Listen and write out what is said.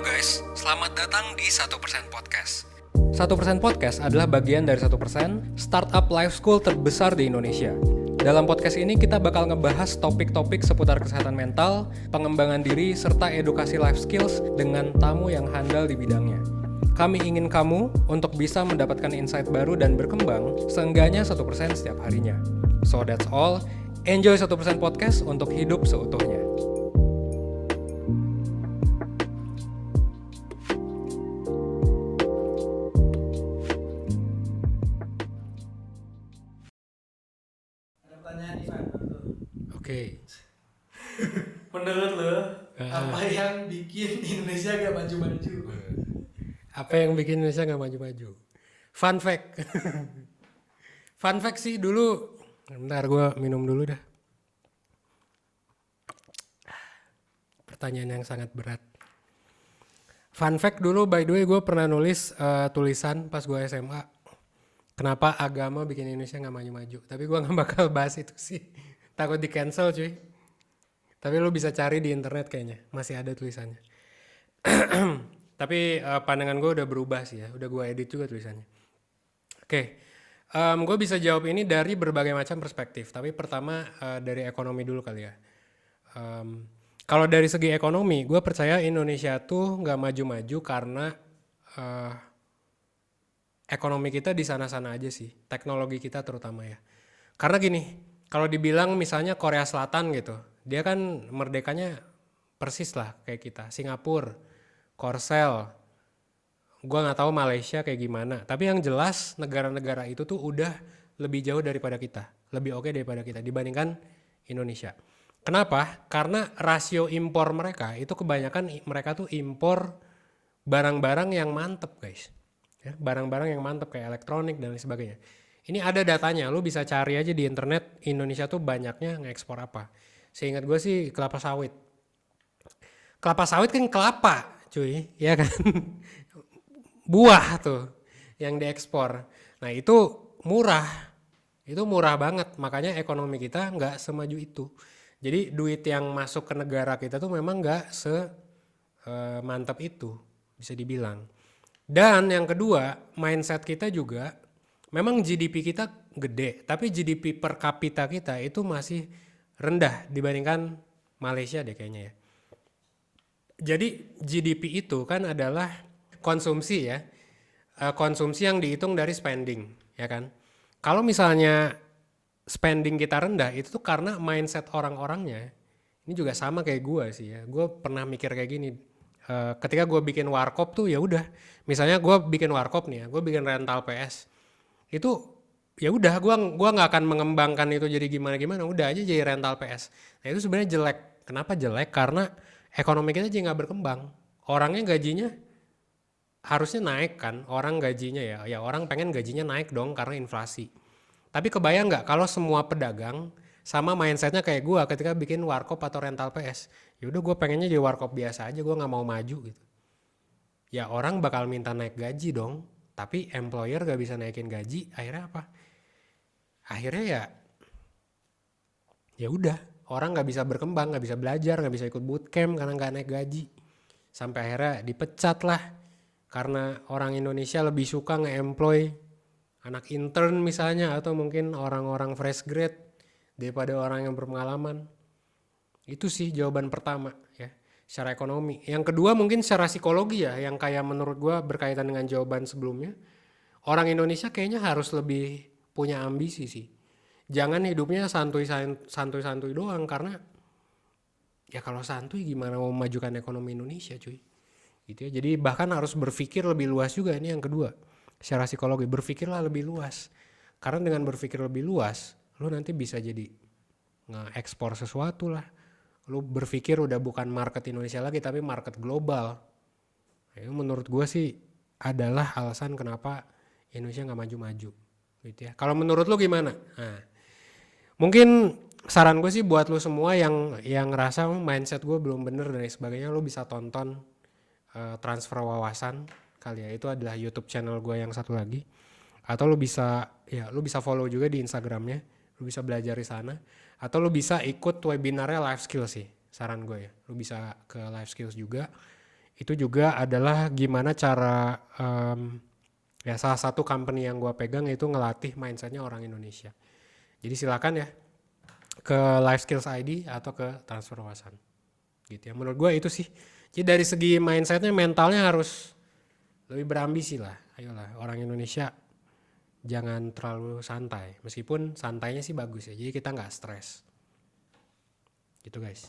guys, selamat datang di 1% Podcast. 1% Podcast adalah bagian dari 1% startup life school terbesar di Indonesia. Dalam podcast ini kita bakal ngebahas topik-topik seputar kesehatan mental, pengembangan diri, serta edukasi life skills dengan tamu yang handal di bidangnya. Kami ingin kamu untuk bisa mendapatkan insight baru dan berkembang seenggaknya 1% setiap harinya. So that's all, enjoy 1% Podcast untuk hidup seutuhnya. Oke. Menurut lo, apa yang bikin Indonesia gak maju-maju? Apa yang bikin Indonesia gak maju-maju? Fun fact. Fun fact sih dulu. Bentar gue minum dulu dah. Pertanyaan yang sangat berat. Fun fact dulu, by the way, gue pernah nulis tulisan pas gue SMA. Kenapa agama bikin Indonesia gak maju-maju? Tapi gue gak bakal bahas itu sih. Takut di cancel cuy. Tapi lu bisa cari di internet kayaknya. Masih ada tulisannya. Tapi pandangan gue udah berubah sih ya. Udah gue edit juga tulisannya. Oke. Gue bisa jawab ini dari berbagai macam perspektif. Tapi pertama dari ekonomi dulu kali ya. Kalau dari segi ekonomi, gue percaya Indonesia tuh gak maju-maju karena ekonomi kita di sana-sana aja sih. Teknologi kita terutama ya. Karena gini, kalau dibilang misalnya Korea Selatan gitu, dia kan merdekanya persis lah kayak kita. Singapura, Korsel, gue nggak tahu Malaysia kayak gimana. Tapi yang jelas negara-negara itu tuh udah lebih jauh daripada kita, lebih oke daripada kita dibandingkan Indonesia. Kenapa? Karena rasio impor mereka itu kebanyakan mereka tuh impor barang-barang yang mantep guys. Ya, barang-barang yang mantep kayak elektronik dan lain sebagainya. Ini ada datanya, lu bisa cari aja di internet Indonesia tuh banyaknya ngekspor apa. Seingat gue sih kelapa sawit. Kelapa sawit kan kelapa cuy, ya kan. Buah tuh yang diekspor. Nah itu murah banget. Makanya ekonomi kita nggak semaju itu. Jadi duit yang masuk ke negara kita tuh memang nggak semantap itu, bisa dibilang. Dan yang kedua, mindset kita juga, memang GDP kita gede, tapi GDP per kapita kita itu masih rendah dibandingkan Malaysia deh kayaknya ya. Jadi GDP itu kan adalah konsumsi ya, konsumsi yang dihitung dari spending, ya kan. Kalau misalnya spending kita rendah, itu tuh karena mindset orang-orangnya. Ini juga sama kayak gue sih ya. Gue pernah mikir kayak gini. Ketika gue bikin warkop tuh ya udah. Misalnya gue bikin warkop nih ya, gue bikin rental PS. Itu ya udah gua nggak akan mengembangkan itu jadi gimana udah aja jadi rental PS. Nah itu sebenarnya jelek. Kenapa jelek? Karena ekonomi kita jadi nggak berkembang. Orangnya gajinya harusnya naik kan, orang gajinya ya orang pengen gajinya naik dong karena inflasi. Tapi kebayang nggak kalau semua pedagang sama mindsetnya kayak gua ketika bikin warkop atau rental PS. Ya udah gue pengennya jadi warkop biasa aja, gue nggak mau maju gitu. Ya orang bakal minta naik gaji dong. Tapi employer gak bisa naikin gaji, akhirnya apa? Akhirnya ya udah, orang nggak bisa berkembang, nggak bisa belajar, nggak bisa ikut bootcamp karena nggak naik gaji. Sampai akhirnya dipecat lah, karena orang Indonesia lebih suka nge-employ anak intern misalnya atau mungkin orang-orang fresh grade daripada orang yang berpengalaman. Itu sih jawaban pertama ya, secara ekonomi. Yang kedua mungkin secara psikologi ya, yang kayak menurut gue berkaitan dengan jawaban sebelumnya. Orang Indonesia kayaknya harus lebih punya ambisi sih. Jangan hidupnya santuy-santuy doang, karena ya kalau santuy gimana mau memajukan ekonomi Indonesia cuy. Gitu ya. Jadi bahkan harus berpikir lebih luas juga, ini yang kedua. Secara psikologi berpikirlah lebih luas. Karena dengan berpikir lebih luas, lu nanti bisa jadi nge-ekspor sesuatu lah. Lu berpikir udah bukan market Indonesia lagi tapi market global. Itu menurut gue sih adalah alasan kenapa Indonesia nggak maju-maju gitu ya. Kalau menurut lu gimana? Nah, mungkin saran gue sih buat lu semua yang ngerasa mindset gue belum bener dan sebagainya, lu bisa tonton Transfer Wawasan kali ya. Itu adalah YouTube channel gue yang satu lagi. Atau lu bisa follow juga di Instagramnya. Lu bisa belajar di sana. Atau lu bisa ikut webinarnya Life Skills sih, saran gue ya. Lu bisa ke Life Skills juga. itu juga adalah gimana cara ya salah satu company yang gue pegang itu ngelatih mindsetnya orang Indonesia. Jadi silakan ya ke Life Skills ID atau ke Transfer Wawasan gitu ya. Menurut gue itu sih. Jadi dari segi mindsetnya, mentalnya harus lebih berambisi lah. Ayolah orang Indonesia jangan terlalu santai. Meskipun santainya sih bagus ya. Jadi kita nggak stres. Gitu guys.